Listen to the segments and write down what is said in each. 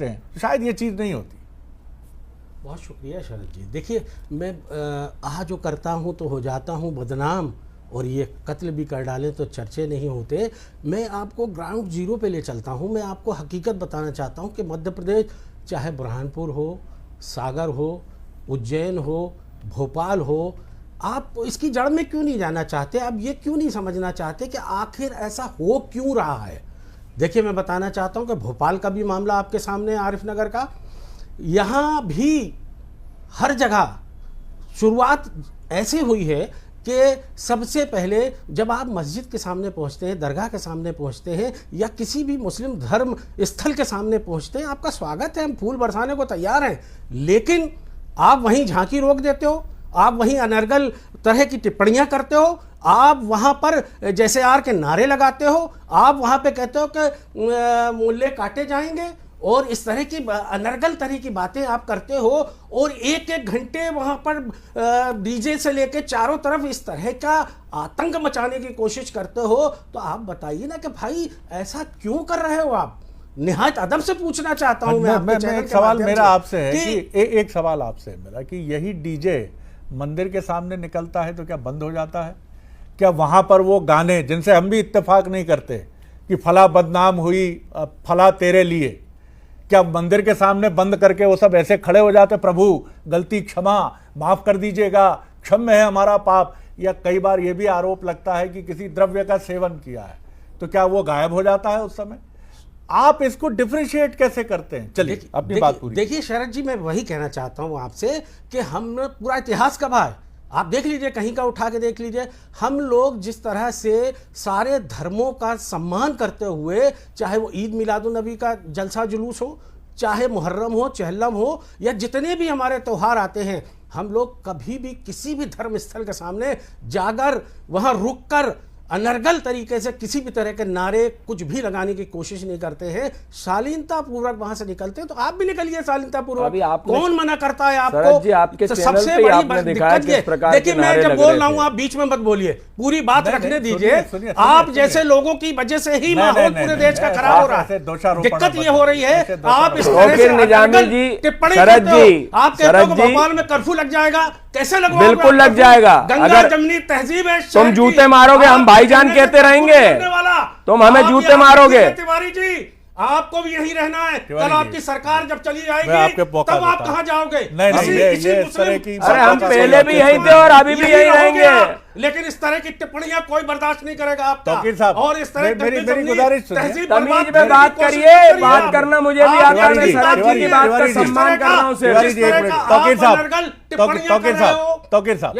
हैं, शायद ये चीज़ नहीं होती। बहुत शुक्रिया शरद जी। देखिए, मैं जो करता हूँ तो हो जाता हूँ बदनाम, और ये कत्ल भी कर डालें तो चर्चे नहीं होते। मैं आपको ग्राउंड जीरो पे ले चलता हूँ। मैं आपको हकीकत बताना चाहता हूँ कि मध्य प्रदेश, चाहे बुरहानपुर हो, सागर हो, उज्जैन हो, भोपाल हो, आप इसकी जड़ में क्यों नहीं जाना चाहते? आप ये क्यों नहीं समझना चाहते कि आखिर ऐसा हो क्यों रहा है? देखिए, मैं बताना चाहता हूँ कि भोपाल का भी मामला आपके सामने, आरिफ नगर का, यहाँ भी हर जगह शुरुआत ऐसी हुई है कि सबसे पहले जब आप मस्जिद के सामने पहुंचते हैं, दरगाह के सामने पहुंचते हैं, या किसी भी मुस्लिम धर्म स्थल के सामने पहुंचते हैं, आपका स्वागत है, हम फूल बरसाने को तैयार हैं, लेकिन आप वहीं झांकी रोक देते हो, आप वहीं अनर्गल तरह की टिप्पणियां करते हो, आप वहां पर जैसे आर के नारे लगाते हो, आप वहां पे कहते हो कि मूल्य काटे जाएंगे, और इस तरह की अनर्गल तरह की बातें आप करते हो, और एक एक घंटे वहां पर डीजे से लेके चारों तरफ इस तरह का आतंक मचाने की कोशिश करते हो। तो आप बताइए ना कि भाई ऐसा क्यों कर रहे हो आप? निहायत अदब से पूछना चाहता हूं मैं एक सवाल मेरा आपसे है कि एक सवाल आपसे है मेरा कि यही डीजे मंदिर के सामने निकलता है तो क्या बंद हो जाता है? क्या वहां पर वो गाने जिनसे हम भी इत्तेफाक नहीं करते कि फला बदनाम हुई, फला तेरे लिए, क्या मंदिर के सामने बंद करके वो सब ऐसे खड़े हो जाते, प्रभु गलती क्षमा, माफ कर दीजिएगा, क्षम्य है हमारा पाप? या कई बार ये भी आरोप लगता है कि किसी द्रव्य का सेवन किया है, तो क्या वो गायब हो जाता है उस समय? आप इसको डिफरेंशिएट कैसे करते हैं? चलिए अपनी बात पूरी। देखिए शरद जी, मैं वही कहना चाहता हूं आपसे कि हम पूरा इतिहास कब है, आप देख लीजिए, कहीं का उठा के देख लीजिए। हम लोग जिस तरह से सारे धर्मों का सम्मान करते हुए, चाहे वो ईद मिलादुन नबी का जलसा जुलूस हो, चाहे मुहर्रम हो, चहल्लम हो, या जितने भी हमारे त्यौहार आते हैं, हम लोग कभी भी किसी भी धर्म स्थल के सामने जाकर वहां रुक कर अनर्गल तरीके से किसी भी तरह के नारे कुछ भी लगाने की कोशिश नहीं करते हैं। शालीनता पूर्वक वहां से निकलते हैं, तो आप भी निकलिए शालीनता पूर्वक। कौन मना करता है आपको? जी, आपके तो सबसे बड़ी दिक्कत ये, देखिए मैं जब बोल रहा हूं आप बीच में मत बोलिए, पूरी बात रखने दीजिए। आप जैसे लोगों की वजह से ही माहौल पूरे देश का खराब हो रहा है। दिक्कत ये हो रही है, आप इस तरह से टिप्पणी करते हो। आप कहते हो भोपाल में कर्फ्यू लग जाएगा, कैसे लगवाओगे? बिल्कुल लग जाएगा। गंगा जमनी तहजीब है, तुम जूते मारोगे, हम भाईजान कहते रहेंगे, तुम हमें जूते मारोगे। तिवारी जी, आपको भी यहीं रहना है। कल आपकी सरकार जब चली जाएगी तब आप कहाँ जाओगे? अरे हम पहले भी यहीं थे और अभी भी यहीं रहेंगे, लेकिन इस तरह की टिप्पणियां कोई बर्दाश्त नहीं करेगा आपका। और इस तरह मेरी गुजारिश तमीज में बात करिए, बात करना मुझे भी आता है। मैं शरद जी की बात का सम्मान कर रहा हूं। तौकीर साहब,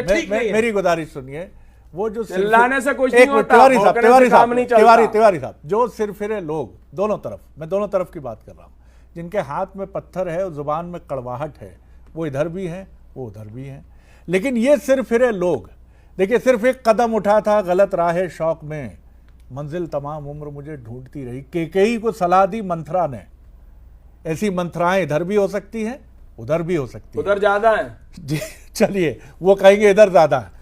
मेरी गुजारिश सुनिए। वो जो चिल्लाने से कुछ नहीं होता, तिवारी साहब, जो सिरफिरे लोग दोनों तरफ, मैं दोनों तरफ की बात कर रहा हूँ, जिनके हाथ में पत्थर है और जुबान में कड़वाहट है, वो इधर भी हैं, वो उधर भी हैं। लेकिन ये सिरफिरे लोग, देखिए, सिर्फ एक कदम उठा था गलत राह शौक में, मंजिल तमाम उम्र मुझे ढूंढती रही। केकई को सलाह दी मंथरा ने। ऐसी मंथराएं इधर भी हो सकती हैं, उधर भी हो सकती है। उधर ज्यादा है जी, चलिए वो कहेंगे इधर ज्यादा है।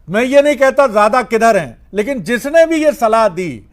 मैं ये नहीं कहता ज्यादा किधर हैं, लेकिन जिसने भी ये सलाह दी